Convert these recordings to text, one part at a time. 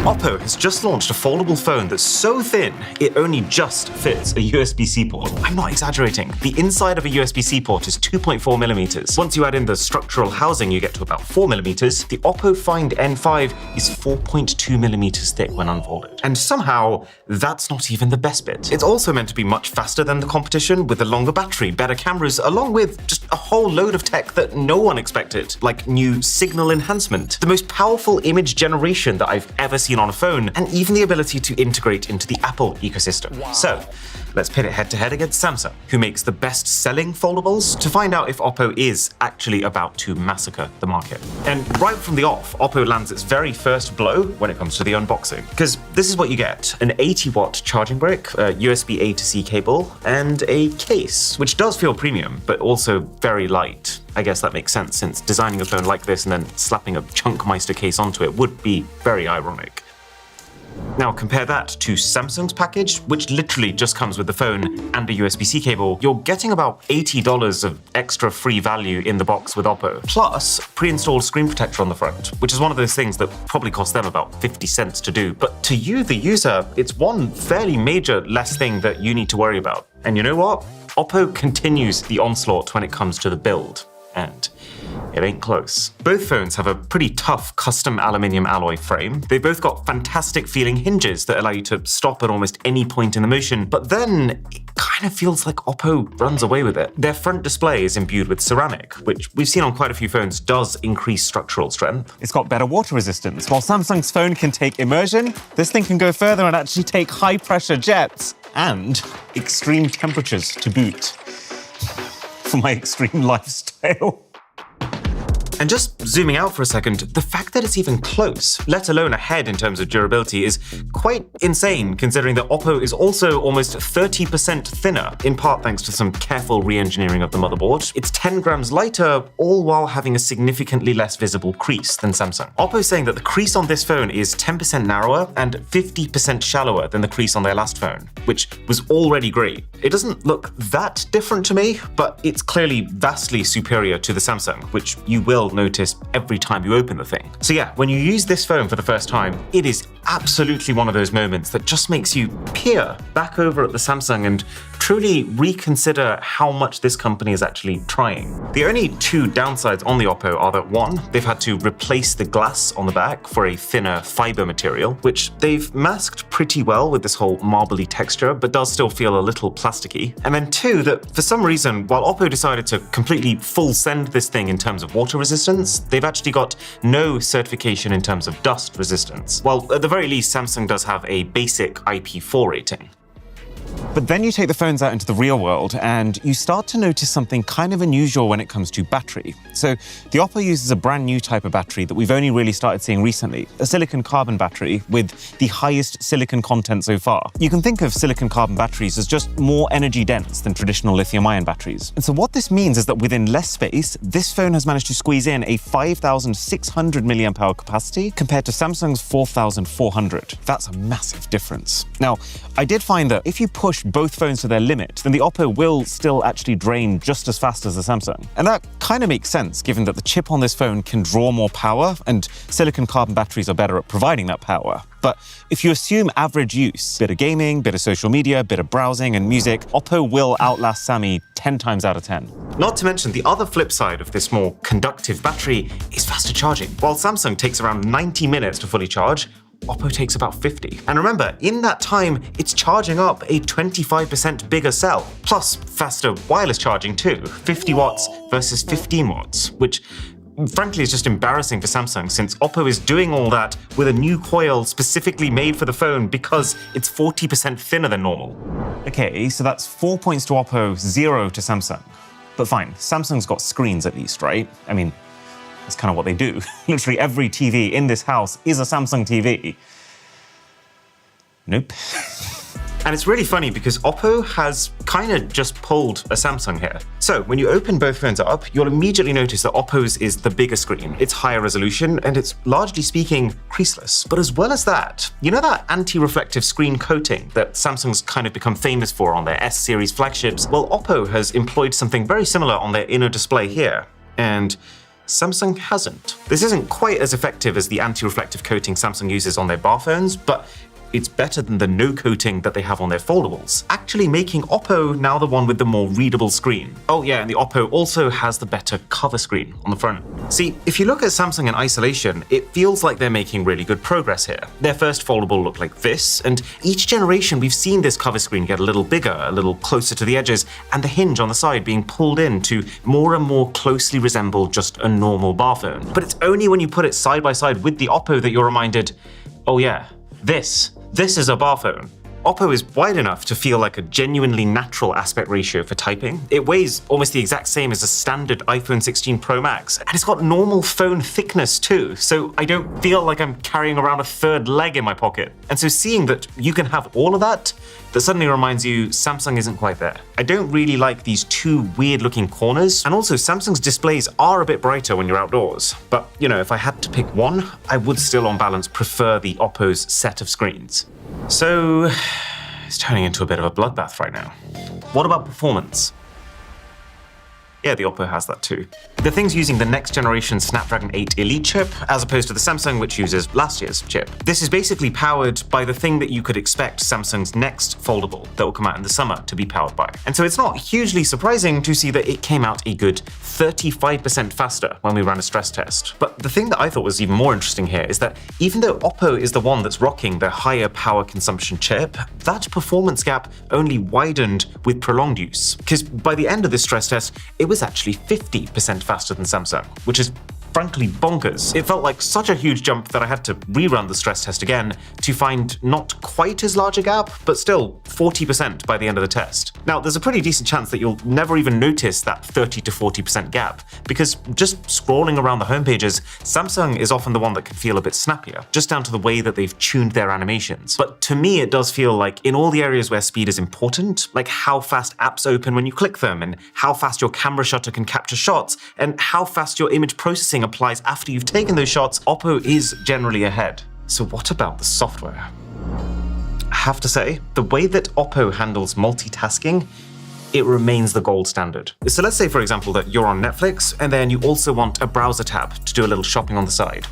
Oppo has just launched a foldable phone that's so thin, it only just fits a USB-C port. I'm not exaggerating. The inside of a USB-C port is 2.4 millimeters. Once you add in the structural housing, you get to about 4 millimeters. The Oppo Find N5 is 4.2 millimeters thick when unfolded. And somehow, that's not even the best bit. It's also meant to be much faster than the competition, with a longer battery, better cameras, along with just a whole load of tech that no one expected, like new signal enhancement, the most powerful image generation that I've ever seen on a phone, and even the ability to integrate into the Apple ecosystem. Wow. So, let's pit it head-to-head against Samsung, who makes the best-selling foldables, to find out if Oppo is actually about to massacre the market. And right from the off, Oppo lands its very first blow when it comes to the unboxing. Because this is what you get: an 80-watt charging brick, a USB A to C cable, and a case, which does feel premium, but also very light. I guess that makes sense, since designing a phone like this and then slapping a Chunkmeister case onto it would be very ironic. Now compare that to Samsung's package, which literally just comes with the phone and a USB-C cable. You're getting about $80 of extra free value in the box with Oppo, plus pre-installed screen protector on the front, which is one of those things that probably cost them about 50 cents to do. But to you, the user, it's one fairly major less thing that you need to worry about. And you know what? Oppo continues the onslaught when it comes to the build. And it ain't close. Both phones have a pretty tough custom aluminium alloy frame. They've both got fantastic feeling hinges that allow you to stop at almost any point in the motion, but then it kind of feels like Oppo runs away with it. Their front display is imbued with ceramic, which we've seen on quite a few phones does increase structural strength. It's got better water resistance. While Samsung's phone can take immersion, this thing can go further and actually take high pressure jets and extreme temperatures to boot. For my extreme lifestyle. And just zooming out for a second, the fact that it's even close, let alone ahead in terms of durability, is quite insane, considering that Oppo is also almost 30% thinner, in part thanks to some careful re-engineering of the motherboard. It's 10 grams lighter, all while having a significantly less visible crease than Samsung. Oppo's saying that the crease on this phone is 10% narrower and 50% shallower than the crease on their last phone, which was already great. It doesn't look that different to me, but it's clearly vastly superior to the Samsung, which you will notice every time you open the thing. So yeah, when you use this phone for the first time, it is absolutely one of those moments that just makes you peer back over at the Samsung and truly reconsider how much this company is actually trying. The only two downsides on the Oppo are that one, they've had to replace the glass on the back for a thinner fiber material, which they've masked pretty well with this whole marbly texture, but does still feel a little plasticky. And then two, that for some reason, while Oppo decided to completely full send this thing in terms of water resistance, they've actually got no certification in terms of dust resistance. Well, at the very least, Samsung does have a basic IP4 rating. But then you take the phones out into the real world and you start to notice something kind of unusual when it comes to battery. So the Oppo uses a brand new type of battery that we've only really started seeing recently, a silicon carbon battery with the highest silicon content so far. You can think of silicon carbon batteries as just more energy dense than traditional lithium-ion batteries. And so what this means is that within less space, this phone has managed to squeeze in a 5,600 milliamp hour capacity compared to Samsung's 4,400. That's a massive difference. Now, I did find that if you push both phones to their limit, then the Oppo will still actually drain just as fast as the Samsung. And that kind of makes sense, given that the chip on this phone can draw more power, and silicon carbon batteries are better at providing that power. But if you assume average use, bit of gaming, bit of social media, bit of browsing and music, Oppo will outlast Sammy 10 times out of 10. Not to mention the other flip side of this more conductive battery is faster charging. While Samsung takes around 90 minutes to fully charge, Oppo takes about 50. And remember, in that time, it's charging up a 25% bigger cell, plus faster wireless charging too, 50 watts versus 15 watts, which frankly is just embarrassing for Samsung, since Oppo is doing all that with a new coil specifically made for the phone because it's 40% thinner than normal. Okay, so that's 4 points to Oppo, 0 to Samsung. But fine, Samsung's got screens at least, right? I mean, that's kind of what they do. Literally every TV in this house is a Samsung TV. Nope. And it's really funny because Oppo has kind of just pulled a Samsung here. So when you open both phones up, you'll immediately notice that Oppo's is the bigger screen. It's higher resolution and it's, largely speaking, creaseless. But as well as that, you know that anti-reflective screen coating that Samsung's kind of become famous for on their S-series flagships? Well, Oppo has employed something very similar on their inner display here. And Samsung hasn't. This isn't quite as effective as the anti-reflective coating Samsung uses on their bar phones, but it's better than the no coating that they have on their foldables, actually making Oppo now the one with the more readable screen. Oh yeah, and the Oppo also has the better cover screen on the front. See, if you look at Samsung in isolation, it feels like they're making really good progress here. Their first foldable looked like this, and each generation we've seen this cover screen get a little bigger, a little closer to the edges, and the hinge on the side being pulled in to more and more closely resemble just a normal bar phone. But it's only when you put it side by side with the Oppo that you're reminded, oh yeah, this is a bar phone. Oppo is wide enough to feel like a genuinely natural aspect ratio for typing. It weighs almost the exact same as a standard iPhone 16 Pro Max, and it's got normal phone thickness too, so I don't feel like I'm carrying around a third leg in my pocket. And so seeing that you can have all of that suddenly reminds you Samsung isn't quite there. I don't really like these two weird looking corners, and also Samsung's displays are a bit brighter when you're outdoors. But, you know, if I had to pick one, I would still on balance prefer the Oppo's set of screens. So, it's turning into a bit of a bloodbath right now. What about performance? Yeah, the Oppo has that too. The thing's using the next generation Snapdragon 8 Elite chip, as opposed to the Samsung, which uses last year's chip. This is basically powered by the thing that you could expect Samsung's next foldable that will come out in the summer to be powered by. And so it's not hugely surprising to see that it came out a good 35% faster when we ran a stress test. But the thing that I thought was even more interesting here is that even though Oppo is the one that's rocking the higher power consumption chip, that performance gap only widened with prolonged use. Because by the end of this stress test, it was actually 50% faster than Samsung, which is frankly bonkers. It felt like such a huge jump that I had to rerun the stress test again to find not quite as large a gap, but still 40% by the end of the test. Now, there's a pretty decent chance that you'll never even notice that 30 to 40% gap, because just scrolling around the home pages, Samsung is often the one that can feel a bit snappier, just down to the way that they've tuned their animations. But to me, it does feel like in all the areas where speed is important, like how fast apps open when you click them, and how fast your camera shutter can capture shots, and how fast your image processing applies after you've taken those shots, Oppo is generally ahead. So what about the software? I have to say, the way that Oppo handles multitasking, it remains the gold standard. So let's say, for example, that you're on Netflix and then you also want a browser tab to do a little shopping on the side.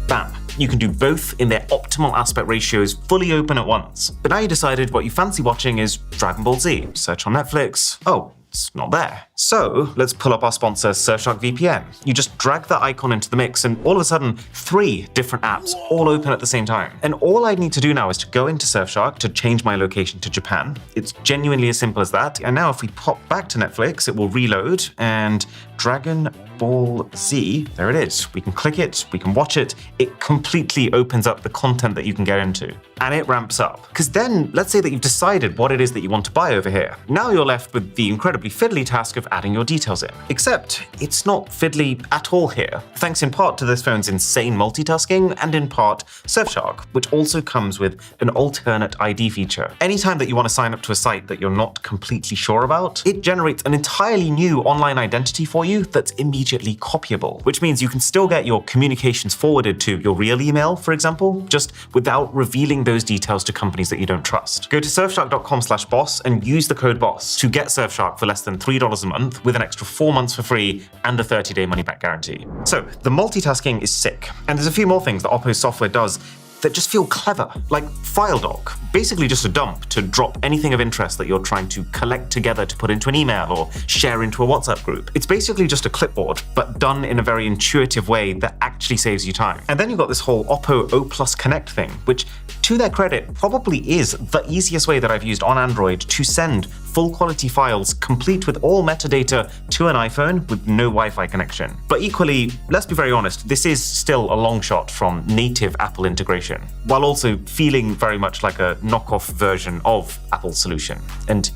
Bam, you can do both in their optimal aspect ratios fully open at once. But now you decided what you fancy watching is Dragon Ball Z. Search on Netflix. Oh, it's not there. So let's pull up our sponsor, Surfshark VPN. You just drag that icon into the mix and all of a sudden 3 different apps all open at the same time. And all I need to do now is to go into Surfshark to change my location to Japan. It's genuinely as simple as that. And now if we pop back to Netflix, it will reload and Dragon Ball Z, there it is. We can click it, we can watch it. It completely opens up the content that you can get into. And it ramps up. Because then, let's say that you've decided what it is that you want to buy over here. Now you're left with the incredibly fiddly task of adding your details in. Except, it's not fiddly at all here, thanks in part to this phone's insane multitasking, and in part, Surfshark, which also comes with an alternate ID feature. Anytime that you want to sign up to a site that you're not completely sure about, it generates an entirely new online identity for you that's immediately copyable, which means you can still get your communications forwarded to your real email, for example, just without revealing those details to companies that you don't trust. Go to surfshark.com/boss and use the code BOSS to get Surfshark for less than $3 a month with an extra 4 months for free and a 30-day money-back guarantee. So the multitasking is sick, and there's a few more things that Oppo's software does that just feel clever, like FileDoc, basically just a dump to drop anything of interest that you're trying to collect together to put into an email or share into a WhatsApp group. It's basically just a clipboard, but done in a very intuitive way that actually saves you time. And then you've got this whole Oppo O+ Connect thing, which, to their credit, probably is the easiest way that I've used on Android to send full quality files complete with all metadata to an iPhone with no Wi-Fi connection. But equally, let's be very honest, this is still a long shot from native Apple integration, while also feeling very much like a knockoff version of Apple's solution. And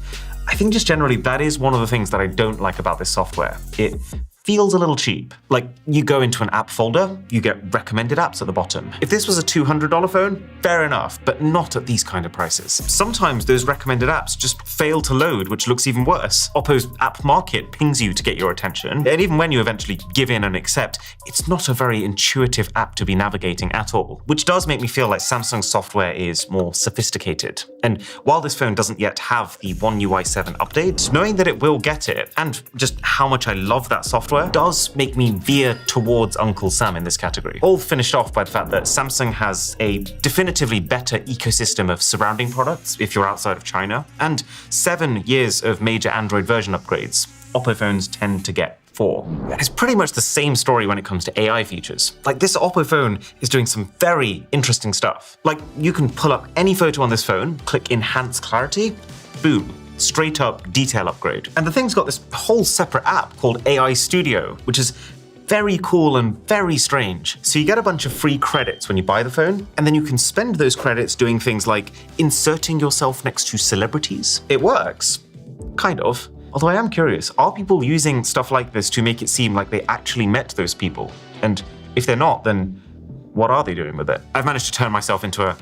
I think just generally that is one of the things that I don't like about this software. It feels a little cheap. Like, you go into an app folder, you get recommended apps at the bottom. If this was a $200 phone, fair enough, but not at these kind of prices. Sometimes those recommended apps just fail to load, which looks even worse. Oppo's app market pings you to get your attention, and even when you eventually give in and accept, it's not a very intuitive app to be navigating at all, which does make me feel like Samsung's software is more sophisticated. And while this phone doesn't yet have the One UI 7 update, knowing that it will get it, and just how much I love that software, software does make me veer towards Uncle Sam in this category. All finished off by the fact that Samsung has a definitively better ecosystem of surrounding products if you're outside of China, and 7 years of major Android version upgrades. Oppo phones tend to get 4. It's pretty much the same story when it comes to AI features. Like, this Oppo phone is doing some very interesting stuff. Like, you can pull up any photo on this phone, click Enhance Clarity, boom, straight up detail upgrade. And the thing's got this whole separate app called AI Studio, which is very cool and very strange. So you get a bunch of free credits when you buy the phone, and then you can spend those credits doing things like inserting yourself next to celebrities. It works, kind of. Although I am curious, are people using stuff like this to make it seem like they actually met those people? And if they're not, then what are they doing with it? I've managed to turn myself into a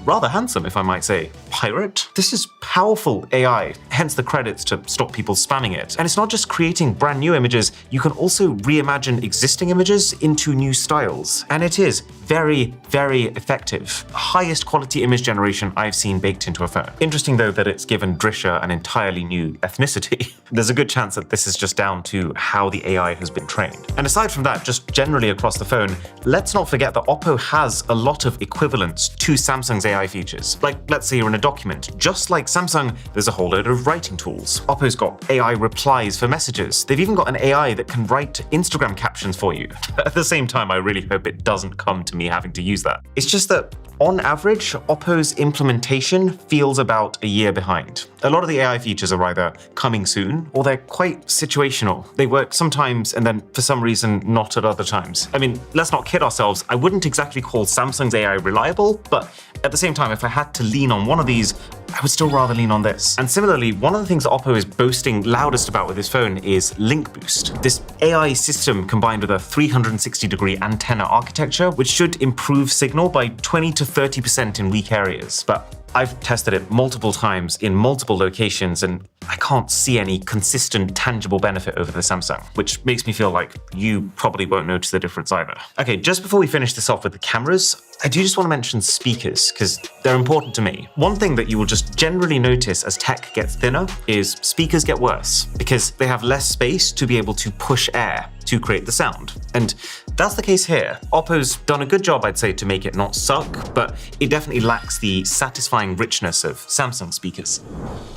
rather handsome, if I might say, pirate. This is powerful AI, hence the credits to stop people spamming it. And it's not just creating brand new images, you can also reimagine existing images into new styles. And it is very, very effective. Highest quality image generation I've seen baked into a phone. Interesting though that it's given Drisha an entirely new ethnicity. There's a good chance that this is just down to how the AI has been trained. And aside from that, just generally across the phone, let's not forget that Oppo has a lot of equivalents to Samsung's AI features. Like, let's say you're in a document. Just like Samsung, there's a whole load of writing tools. Oppo's got AI replies for messages. They've even got an AI that can write Instagram captions for you. At the same time, I really hope it doesn't come to me having to use that. It's just that, on average, Oppo's implementation feels about a year behind. A lot of the AI features are either coming soon, or they're quite situational. They work sometimes, and then for some reason, not at other times. I mean, let's not kid ourselves. I wouldn't exactly call Samsung's AI reliable, but at the same time, if I had to lean on one of these, I would still rather lean on this. And similarly, one of the things that Oppo is boasting loudest about with this phone is Link Boost. This AI system combined with a 360-degree antenna architecture, which should improve signal by 20 to 30% in weak areas. But I've tested it multiple times in multiple locations, and I can't see any consistent, tangible benefit over the Samsung, which makes me feel like you probably won't notice the difference either. Okay, just before we finish this off with the cameras, I do just want to mention speakers, because they're important to me. One thing that you will just generally notice as tech gets thinner is speakers get worse, because they have less space to be able to push air to create the sound. And that's the case here. Oppo's done a good job, I'd say, to make it not suck, but it definitely lacks the satisfying richness of Samsung speakers.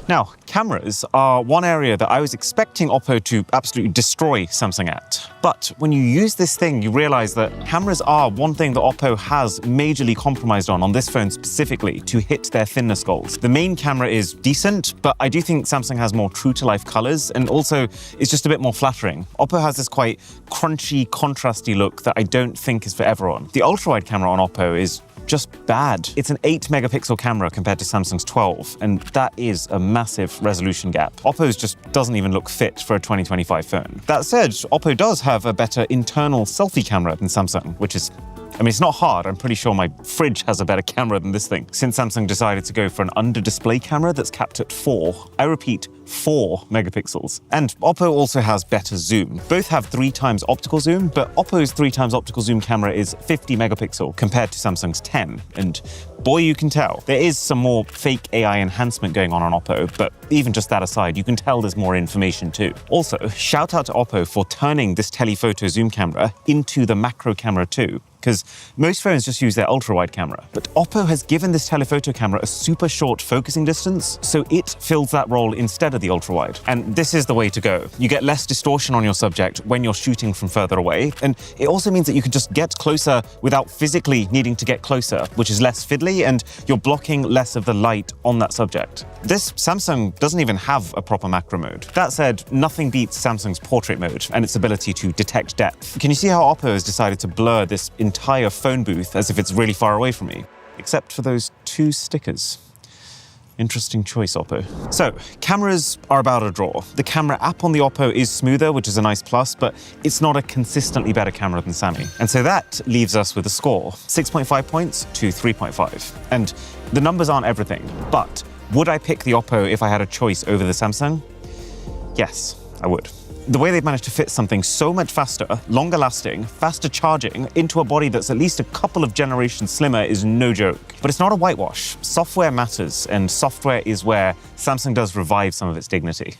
Now, cameras are one area that I was expecting Oppo to absolutely destroy Samsung at. But when you use this thing, you realize that cameras are one thing that Oppo has majorly compromised on this phone specifically to hit their thinness goals. The main camera is decent, but I do think Samsung has more true-to-life colors, and also it's just a bit more flattering. Oppo has this quite crunchy, contrasty look that I don't think is for everyone. The ultra-wide camera on Oppo is just bad. It's an 8-megapixel camera compared to Samsung's 12, and that is a massive resolution gap. Oppo's just doesn't even look fit for a 2025 phone. That said, Oppo does have a better internal selfie camera than Samsung, which is, I mean, it's not hard. I'm pretty sure my fridge has a better camera than this thing. Since Samsung decided to go for an under-display camera that's capped at 4, I repeat, 4 megapixels. And Oppo also has better zoom. Both have 3 times optical zoom, but Oppo's 3 times optical zoom camera is 50 megapixel compared to Samsung's 10. And boy, you can tell. There is some more fake AI enhancement going on Oppo, but even just that aside, you can tell there's more information too. Also, shout out to Oppo for turning this telephoto zoom camera into the macro camera too, because most phones just use their ultra-wide camera. But Oppo has given this telephoto camera a super short focusing distance, so it fills that role instead of the ultra-wide. And this is the way to go. You get less distortion on your subject when you're shooting from further away, and it also means that you can just get closer without physically needing to get closer, which is less fiddly, and you're blocking less of the light on that subject. This Samsung doesn't even have a proper macro mode. That said, nothing beats Samsung's portrait mode and its ability to detect depth. Can you see how Oppo has decided to blur this entire phone booth as if it's really far away from me? Except for those 2 stickers. Interesting choice, Oppo. So, cameras are about a draw. The camera app on the Oppo is smoother, which is a nice plus, but it's not a consistently better camera than Sammy. And so that leaves us with a score, 6.5 points to 3.5. And the numbers aren't everything, but would I pick the Oppo if I had a choice over the Samsung? Yes, I would. The way they've managed to fit something so much faster, longer lasting, faster charging into a body that's at least a couple of generations slimmer is no joke. But it's not a whitewash. Software matters, and software is where Samsung does revive some of its dignity.